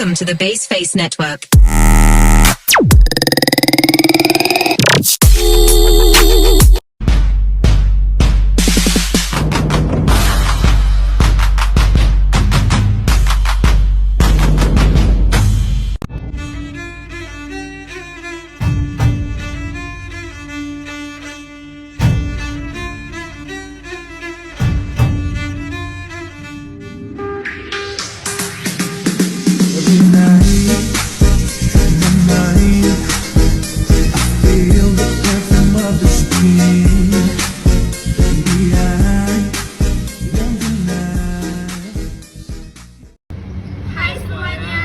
Welcome to the Baseface Network. Hai semuanya,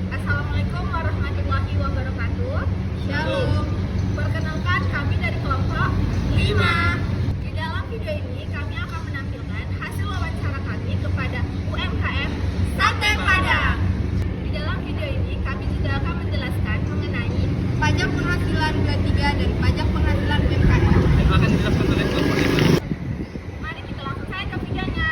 Assalamualaikum warahmatullahi wabarakatuh. Shalom. Perkenalkan, kami dari kelompok 5. Di dalam video ini kami akan menampilkan hasil wawancara kami kepada UMKM Sate Padang. Di dalam video ini kami juga akan menjelaskan mengenai pajak penghasilan ketiga dari pajak penghasilan UMKM. Akan dijelaskan oleh kelompok ini. Mari kita langsung saja ke videonya.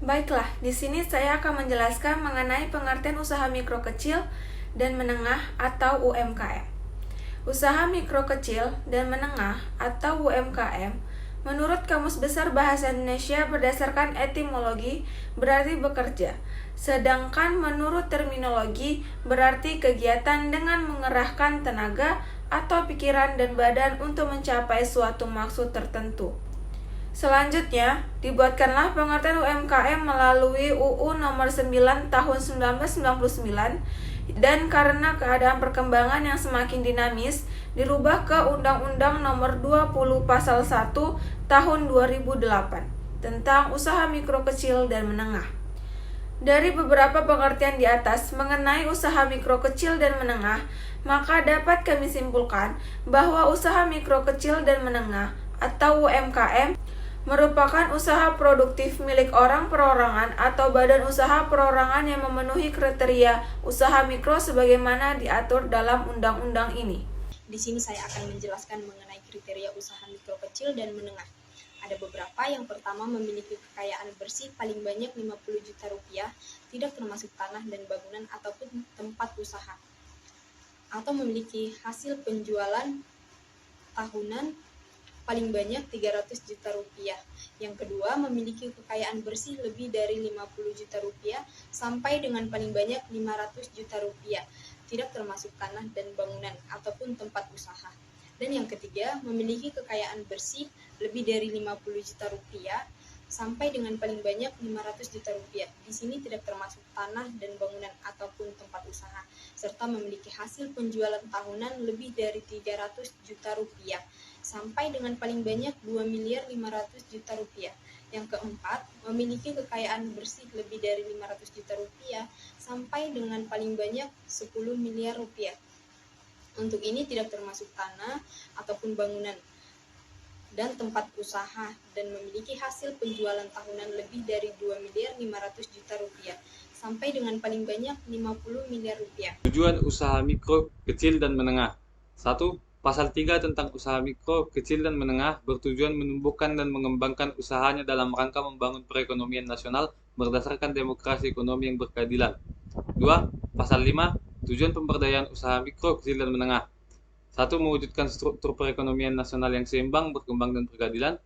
Baiklah, di sini saya akan menjelaskan mengenai pengertian usaha mikro kecil dan menengah atau UMKM. Usaha mikro kecil dan menengah atau UMKM menurut Kamus Besar Bahasa Indonesia berdasarkan etimologi berarti bekerja, sedangkan menurut terminologi berarti kegiatan dengan mengerahkan tenaga atau pikiran dan badan untuk mencapai suatu maksud tertentu. Selanjutnya, dibuatkanlah pengertian UMKM melalui UU Nomor 9 Tahun 1999 dan karena keadaan perkembangan yang semakin dinamis, dirubah ke Undang-Undang Nomor 20 Pasal 1 Tahun 2008 tentang usaha mikro kecil dan menengah. Dari beberapa pengertian di atas mengenai usaha mikro kecil dan menengah, maka dapat kami simpulkan bahwa usaha mikro kecil dan menengah atau UMKM merupakan usaha produktif milik orang perorangan atau badan usaha perorangan yang memenuhi kriteria usaha mikro sebagaimana diatur dalam undang-undang ini. Di sini saya akan menjelaskan mengenai kriteria usaha mikro kecil dan menengah. Ada beberapa. Yang pertama, memiliki kekayaan bersih paling banyak 50 juta rupiah, tidak termasuk tanah dan bangunan ataupun tempat usaha. Atau memiliki hasil penjualan tahunan paling banyak 300 juta rupiah. Yang kedua, memiliki kekayaan bersih lebih dari 50 juta rupiah sampai dengan paling banyak 500 juta rupiah, tidak termasuk tanah dan bangunan ataupun tempat usaha. Dan yang ketiga, memiliki kekayaan bersih lebih dari 50 juta rupiah sampai dengan paling banyak 500 juta rupiah. Di sini tidak termasuk tanah dan bangunan ataupun tempat usaha, serta memiliki hasil penjualan tahunan lebih dari 300 juta rupiah sampai dengan paling banyak 2.500.000.000 juta rupiah. Yang keempat, memiliki kekayaan bersih lebih dari 500 juta rupiah sampai dengan paling banyak 10 miliar rupiah. Untuk ini tidak termasuk tanah ataupun bangunan dan tempat usaha dan memiliki hasil penjualan tahunan lebih dari 2.500.000.000 juta rupiah sampai dengan paling banyak 50 miliar rupiah. Tujuan usaha mikro, kecil, dan menengah. 1. Pasal 3 tentang usaha mikro, kecil, dan menengah bertujuan menumbuhkan dan mengembangkan usahanya dalam rangka membangun perekonomian nasional berdasarkan demokrasi ekonomi yang berkeadilan. 2. Pasal 5 tujuan pemberdayaan usaha mikro, kecil, dan menengah. 1. Mewujudkan struktur perekonomian nasional yang seimbang, berkembang, dan berkeadilan.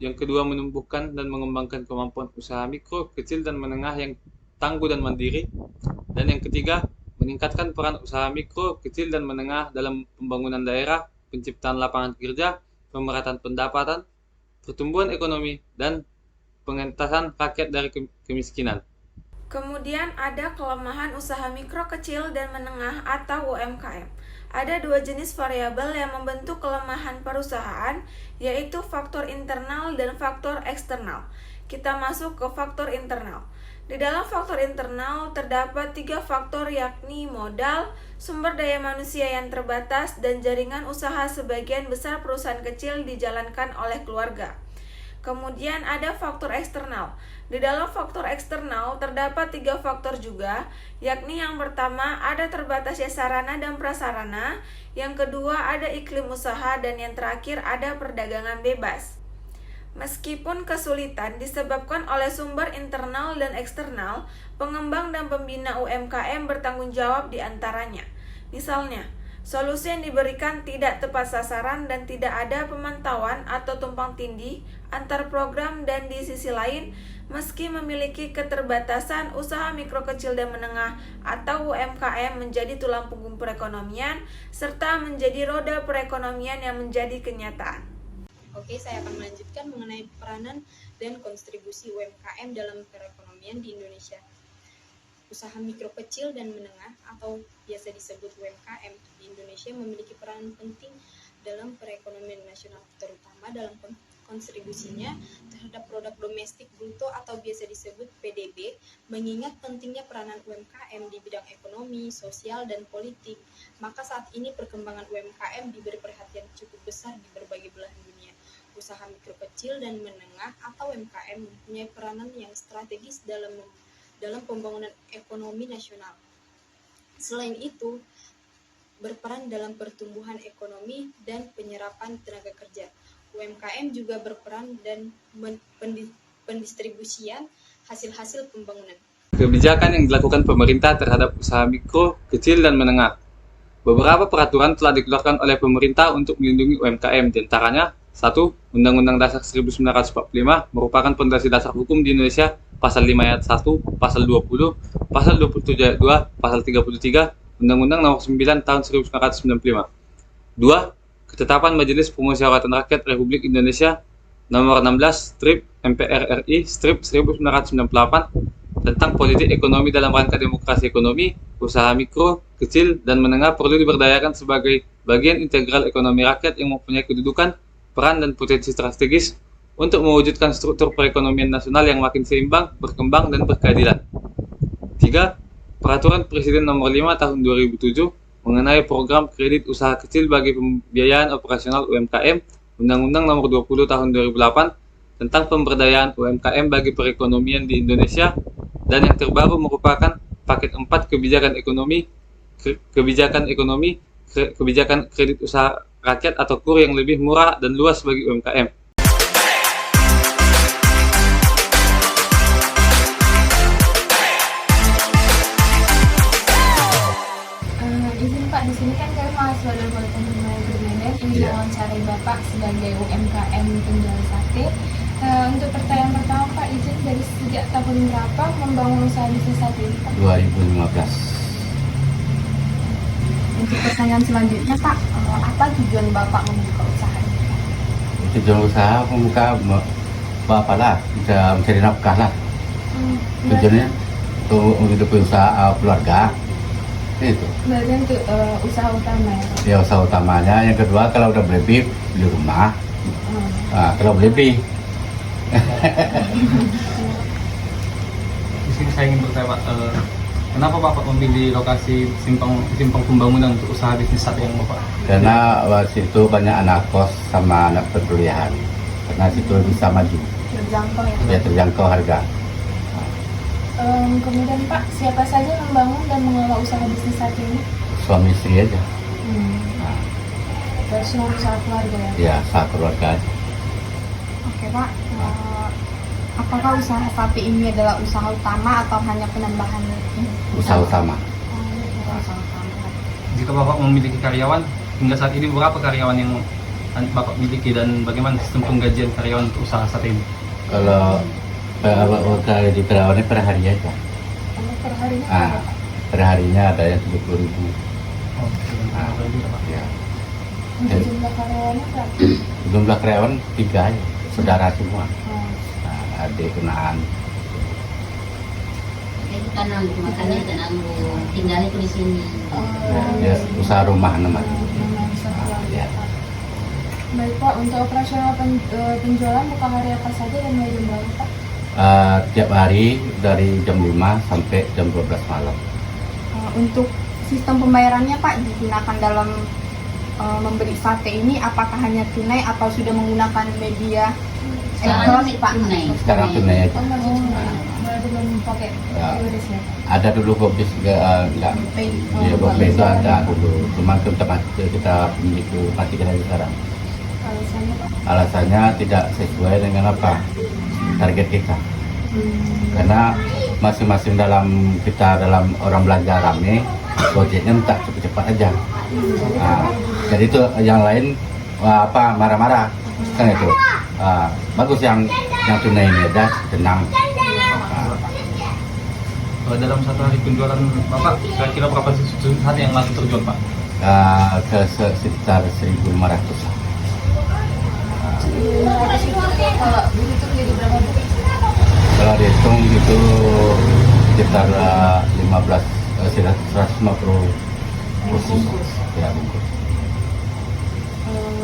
Yang kedua, menumbuhkan dan mengembangkan kemampuan usaha mikro, kecil, dan menengah yang tangguh dan mandiri. Dan yang ketiga, meningkatkan peran usaha mikro, kecil, dan menengah dalam pembangunan daerah, penciptaan lapangan kerja, pemerataan pendapatan, pertumbuhan ekonomi, dan pengentasan rakyat dari kemiskinan. Kemudian ada kelemahan usaha mikro kecil dan menengah atau UMKM. Ada dua jenis variabel yang membentuk kelemahan perusahaan, yaitu faktor internal dan faktor eksternal. Kita masuk ke faktor internal. Di dalam faktor internal terdapat 3 faktor, yakni modal, sumber daya manusia yang terbatas, dan jaringan usaha. Sebagian besar perusahaan kecil dijalankan oleh keluarga. Kemudian ada faktor eksternal. Di dalam faktor eksternal terdapat 3 faktor juga, yakni yang pertama ada terbatasnya sarana dan prasarana, yang kedua ada iklim usaha, dan yang terakhir ada perdagangan bebas. Meskipun kesulitan disebabkan oleh sumber internal dan eksternal, pengembang dan pembina UMKM bertanggung jawab di antaranya. Misalnya, solusi yang diberikan tidak tepat sasaran dan tidak ada pemantauan atau tumpang tindih antar program, dan di sisi lain, meski memiliki keterbatasan, usaha mikro kecil dan menengah atau UMKM menjadi tulang punggung perekonomian serta menjadi roda perekonomian yang menjadi kenyataan. Oke, saya akan melanjutkan mengenai peranan dan kontribusi UMKM dalam perekonomian di Indonesia. Usaha mikro kecil dan menengah atau biasa disebut UMKM di Indonesia memiliki peran penting dalam perekonomian nasional, terutama dalam kontribusinya terhadap produk domestik bruto atau biasa disebut PDB, mengingat pentingnya peranan UMKM di bidang ekonomi, sosial, dan politik. Maka saat ini perkembangan UMKM diberi perhatian cukup besar di berbagai belahan dunia. Usaha mikro kecil dan menengah atau UMKM mempunyai peranan yang strategis dalam pembangunan ekonomi nasional. Selain itu, berperan dalam pertumbuhan ekonomi dan penyerapan tenaga kerja. UMKM juga berperan dan pendistribusian hasil-hasil pembangunan. Kebijakan yang dilakukan pemerintah terhadap usaha mikro, kecil, dan menengah. Beberapa peraturan telah dikeluarkan oleh pemerintah untuk melindungi UMKM, di antaranya 1. Undang-Undang Dasar 1945 merupakan pondasi dasar hukum di Indonesia, Pasal 5 Ayat 1, Pasal 20, Pasal 27 Ayat 2, Pasal 33, Undang-Undang Nomor 9 Tahun 1995. 2. Ketetapan Majelis Permusyawaratan Rakyat Republik Indonesia Nomor 16 Strip MPR RI Strip 1998 tentang politik ekonomi dalam rangka demokrasi ekonomi. Usaha mikro, kecil, dan menengah perlu diberdayakan sebagai bagian integral ekonomi rakyat yang mempunyai kedudukan, peran, dan potensi strategis untuk mewujudkan struktur perekonomian nasional yang makin seimbang, berkembang, dan berkeadilan. 3. Peraturan Presiden Nomor 5 Tahun 2007 mengenai program kredit usaha kecil bagi pembiayaan operasional UMKM, Undang-Undang Nomor 20 Tahun 2008 tentang pemberdayaan UMKM bagi perekonomian di Indonesia, dan yang terbaru merupakan paket 4 kebijakan kredit usaha rakyat atau KUR yang lebih murah dan luas bagi UMKM. Izin Pak, di sini kan saya mahasiswa dari Politeknik Negeri Medan ingin mewawancarai Bapak sebagai UMKM penjual sate. Untuk pertanyaan pertama Pak, izin dari sejak tahun berapa membangun usaha bisnis sate ini Pak? 2015. Untuk pertanyaan selanjutnya Pak, apa tujuan Bapak membuka usaha ini? Tujuan usaha membuka Bapak lah, bisa mencari nafkah lah. Tujuannya untuk menghidupi usaha keluarga. Itu. Berarti untuk usaha utama ya Pak? Ya, usaha utamanya. Yang kedua, kalau udah beli rumah. Nah, kalau beli Di sini saya ingin bertanya Pak, kenapa Bapak memilih lokasi simpang pembangunan untuk usaha bisnis sate yang Bapak? karena situ banyak anak kos sama anak perkuliahan. Karena situ bisa maju, Terjangkau ya Pak? ya terjangkau harga. Kemudian Pak, siapa saja membangun dan mengelola usaha bisnis sate ini? Suami istri aja. Nah, Dari semua usaha keluarga ya? ya satu keluarga aja. Oke Pak, apakah usaha sate ini adalah usaha utama atau hanya penambahan? Usaha utama. Usaha utama. Jika Bapak memiliki karyawan, hingga saat ini berapa karyawan yang Bapak miliki dan bagaimana sistem penggajian karyawan untuk usaha sate ini? Kalau di karyawannya per hari aja. Per harinya Ah, berapa Pak? per harinya ada yang 70.000. Ya. Untuk jumlah karyawannya berapa? Jumlah karyawan 3 aja, saudara semua. Oh, Nah, adik kenaan. Itu kan makanya dan aku tinggal itu di sini. Ya, usaha rumah namanya. memang usaha keluarga Ya. Pak. Baik Pak, untuk operasional penjualan buka hari apa saja dan mulai jam berapa Pak? Tiap hari dari jam 5 sampai jam 12 malam. Untuk sistem pembayarannya Pak digunakan dalam membeli sate ini, apakah hanya tunai atau sudah menggunakan media Sekarang elektronik Pak? tunai. Sekarang tunai aja. Berarti belum pakai Ya. QRIS ya? Ada dulu Gopis enggak. Pay. Ya, Gopis itu ada dulu. Cuman kita miliki matikan aja sekarang. Kalau alasannya Pak? Alasannya tidak sesuai dengan apa target kita. Karena masing-masing dalam orang belanja rame, gojeknya minta cepat-cepat aja. Nah, jadi itu yang lain marah-marah kan itu. Bagus yang tunai ini aja tenang. Dalam satu hari penjualan Bapak, kira-kira berapa saat yang langsung terjual Pak? Ke sekitar 1.500. Kalau dihitung jadi berapa Bu? Kalau dihitung itu sekitar 150 kursus. Ya, bungkus.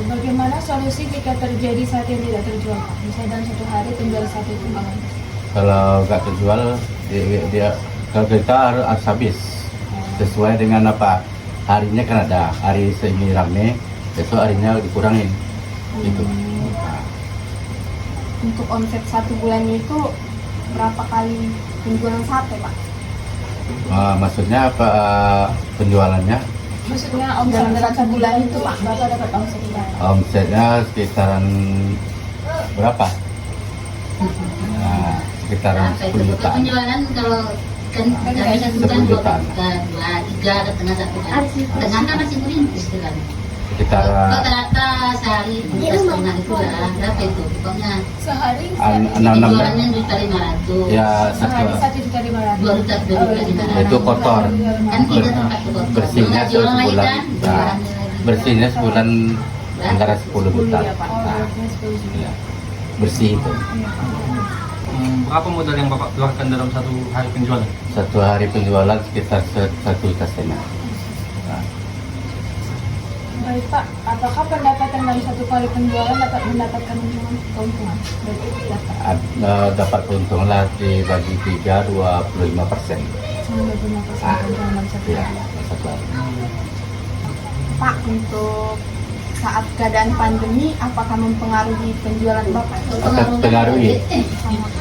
Bagaimana solusi jika terjadi sate yang tidak terjual Pak? Misalnya dalam satu hari penjual sate itu nggak habis. Kalau nggak terjual, kalau kita harus habis sesuai dengan apa harinya, kan ada hari ini rame, besok harinya dikurangin gitu. Nah, Untuk omset 1 bulannya itu berapa kali penjualan sate, Pak? maksudnya apa penjualannya? Maksudnya omset dalam satu bulan itu Pak, Bapak dapat omset berapa? Omsetnya sekitaran berapa? Sekitaran Apa itu? 10 jutaan. Penjualan kalau kan kami kan 10 jutaan. dua, tiga ketengah satu kan. Tengah kan masih merintis kan. Sekitar Rata-rata sehari setengah itu lah. Berapa itu? Pokoknya Sehari 6 penjualannya 1.500. ya sehari satu 1.500.000. 2.500. itu kotor. Kan kita tempat itu kotor. Bersihnya Nggak jualan lagi sebulan. kan? Nah, Jualannya lagi. bersihnya sebulan antara 10 juta. Oh, berarti 10 juta. Bersih itu. Berapa modal yang Bapak keluarkan dalam satu hari penjualan? Satu hari penjualan sekitar 1,5 juta. Nah, Baik Pak, apakah pendapatan dalam satu kali penjualan dapat mendapatkan keuntungan? Berarti dapat dapat keuntungan lah dibagi 3, 25%. 25% keuntungan dalam satu Ya, kali. satu hari. Pak, untuk saat keadaan pandemi, apakah mempengaruhi penjualan Bapak? Akan pengaruhi.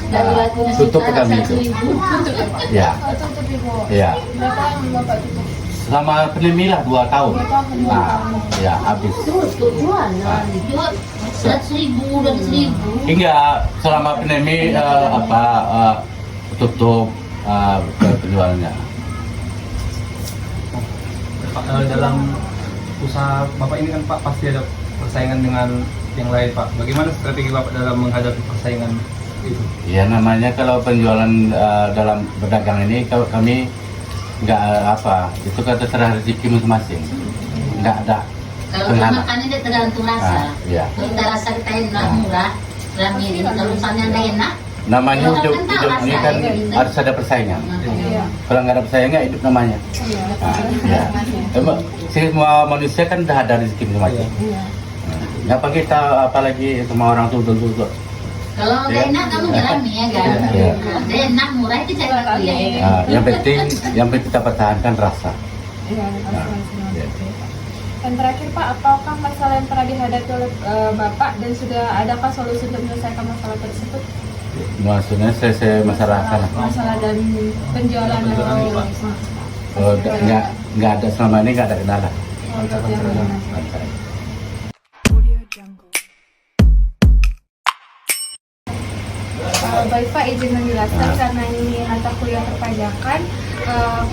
Dari lakunya Tutup sekitar kami itu. 1.000. Tutup ya Pak? Ya, Oh, tutup Ibu. ya. Berapa yang Bapak tutup? Selama pandemi lah 2 tahun. 2 tahun, 2 Nah, tahun. ya habis. Terus jualan, jual 100.000, 200.000. Hingga selama pandemi tutup penjualannya. Pak, dalam usaha Bapak ini kan Pak pasti ada persaingan dengan yang lain Pak. Bagaimana strategi Bapak dalam menghadapi persaingan itu? Ya namanya kalau penjualan dalam berdagang ini, kalau kami nggak itu kan terserah rezeki masing-masing, nggak ada Kalau penghalang. makannya dia tergantung rasa. Iya. Kalau kita rasa kita enak, murah, rame ini. Kalau misalnya nggak enak, Namanya Orang hidup, kan tahu hidup ini kan rasanya. harus ada persaingan. Iya. Kalau nggak ada persaingan, hidup namanya. Iya. Ya. Emang semua manusia kan udah ada rezeki masing-masing. Iya. Ngapa kita apalagi sama orang tuntut-tuntut? kalau nggak enak kamu nggak rame ya kan. Iya. Kalau enak, murah itu cari waktu ya. Yang penting kita pertahankan rasa. Iya, Nah, iya. Dan terakhir Pak, apakah masalah yang pernah dihadapi oleh Bapak dan sudah adakah solusi untuk menyelesaikan masalah tersebut? Maksudnya saya masalahkan. Masalah dari penjualan Oh, nggak ada selama ini nggak ada kendala. Baik Pak, izin menjelaskan karena ini mata kuliah perpajakan,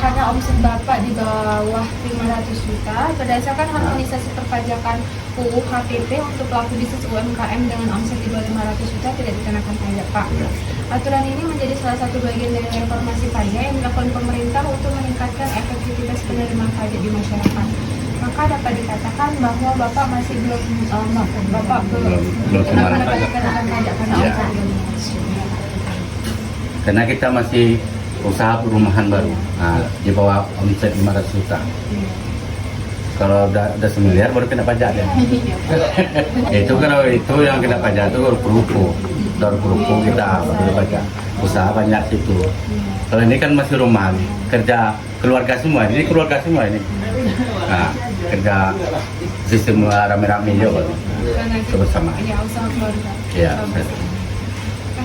karena omset Bapak di bawah 500 juta, berdasarkan harmonisasi perpajakan UU HPP untuk pelaku bisnis UMKM dengan omset di bawah 500 juta tidak dikenakan pajak Pak. Aturan ini menjadi salah satu bagian dari reformasi pajak yang dilakukan pemerintah untuk meningkatkan efektivitas penerimaan pajak di masyarakat. Maka dapat dikatakan bahwa Bapak masih belum dikenakan dikenakan pajak karena Ya. omset di bawah 500 juta. Karena kita masih usaha perumahan baru, di bawah omset 500 juta. Kalau udah 1 miliar baru kena pajak ya. Itu kalau itu yang kena pajak itu ruko. Dari ruko kita baru pajak. Usaha banyak situ. Kalau ini kan masih rumahan, kerja keluarga semua. Ini keluarga semua ini. Nah, kerja sistem rame-rame juga. Kebersamaan. Ya, usaha keluarga. Ya.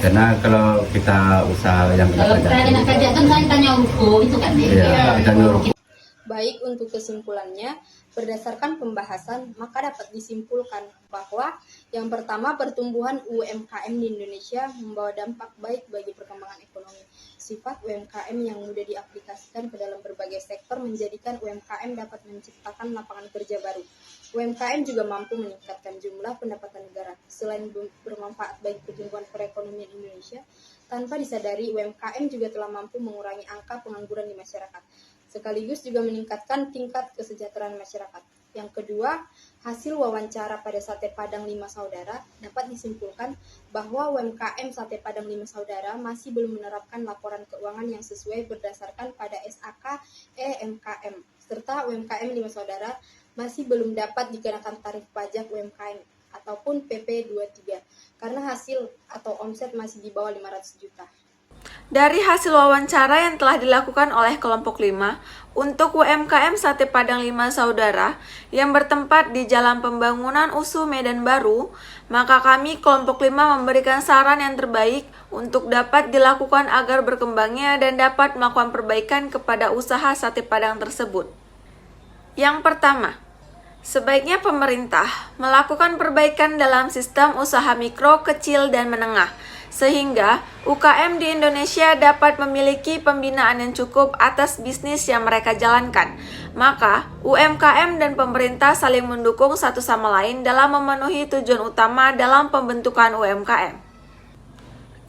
Karena kalau kita usaha yang kena Kalau pajak, kita kena pajak kan saya tanya ruko itu kan dia. iya, kita nyuruh. Baik, untuk kesimpulannya, Berdasarkan pembahasan, maka dapat disimpulkan bahwa yang pertama, pertumbuhan UMKM di Indonesia membawa dampak baik bagi perkembangan ekonomi. Sifat UMKM yang mudah diaplikasikan ke dalam berbagai sektor menjadikan UMKM dapat menciptakan lapangan kerja baru. UMKM juga mampu meningkatkan jumlah pendapatan negara. Selain bermanfaat bagi pertumbuhan perekonomian Indonesia, tanpa disadari UMKM juga telah mampu mengurangi angka pengangguran di masyarakat, sekaligus juga meningkatkan tingkat kesejahteraan masyarakat. Yang kedua, hasil wawancara pada Sate Padang 5 Saudara dapat disimpulkan bahwa UMKM Sate Padang 5 Saudara masih belum menerapkan laporan keuangan yang sesuai berdasarkan pada SAK EMKM, serta UMKM 5 Saudara masih belum dapat dikenakan tarif pajak UMKM ataupun PP 23 karena hasil atau omset masih di bawah 500 juta. Dari hasil wawancara yang telah dilakukan oleh kelompok 5 untuk UMKM Sate Padang 5 Saudara yang bertempat di Jalan Pembangunan USU Medan Baru, maka kami kelompok 5 memberikan saran yang terbaik untuk dapat dilakukan agar berkembangnya dan dapat melakukan perbaikan kepada usaha Sate Padang tersebut. Yang pertama, sebaiknya pemerintah melakukan perbaikan dalam sistem usaha mikro, kecil, dan menengah, sehingga UKM di Indonesia dapat memiliki pembinaan yang cukup atas bisnis yang mereka jalankan. Maka, UMKM dan pemerintah saling mendukung satu sama lain dalam memenuhi tujuan utama dalam pembentukan UMKM.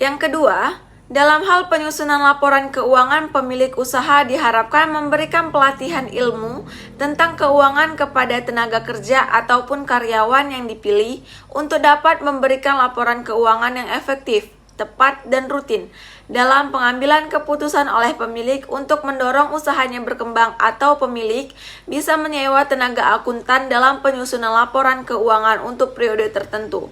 Yang kedua, dalam hal penyusunan laporan keuangan, pemilik usaha diharapkan memberikan pelatihan ilmu tentang keuangan kepada tenaga kerja ataupun karyawan yang dipilih untuk dapat memberikan laporan keuangan yang efektif, tepat, dan rutin dalam pengambilan keputusan oleh pemilik untuk mendorong usahanya berkembang, atau pemilik bisa menyewa tenaga akuntan dalam penyusunan laporan keuangan untuk periode tertentu.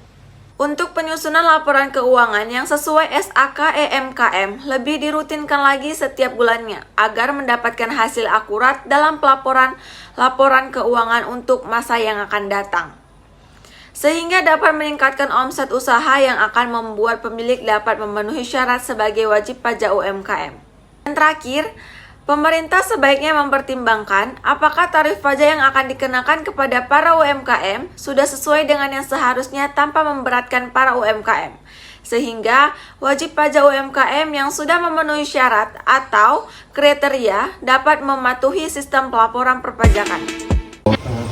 Untuk penyusunan laporan keuangan yang sesuai SAK EMKM lebih dirutinkan lagi setiap bulannya agar mendapatkan hasil akurat dalam pelaporan laporan keuangan untuk masa yang akan datang, sehingga dapat meningkatkan omset usaha yang akan membuat pemilik dapat memenuhi syarat sebagai wajib pajak UMKM. Dan terakhir, pemerintah sebaiknya mempertimbangkan apakah tarif pajak yang akan dikenakan kepada para UMKM sudah sesuai dengan yang seharusnya tanpa memberatkan para UMKM, sehingga wajib pajak UMKM yang sudah memenuhi syarat atau kriteria dapat mematuhi sistem pelaporan perpajakan.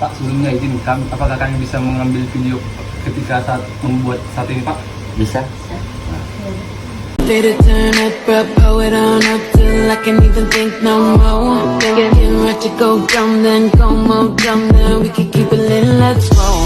Pak, sebelumnya izin kami, apakah kami bisa mengambil video ketika saat membuat sate ini, Pak? Bisa. Day to turn up, blow it on up till I can't even think no more. Then get ready to go dumb, then go more dumb, then we can keep it lit, let's roll.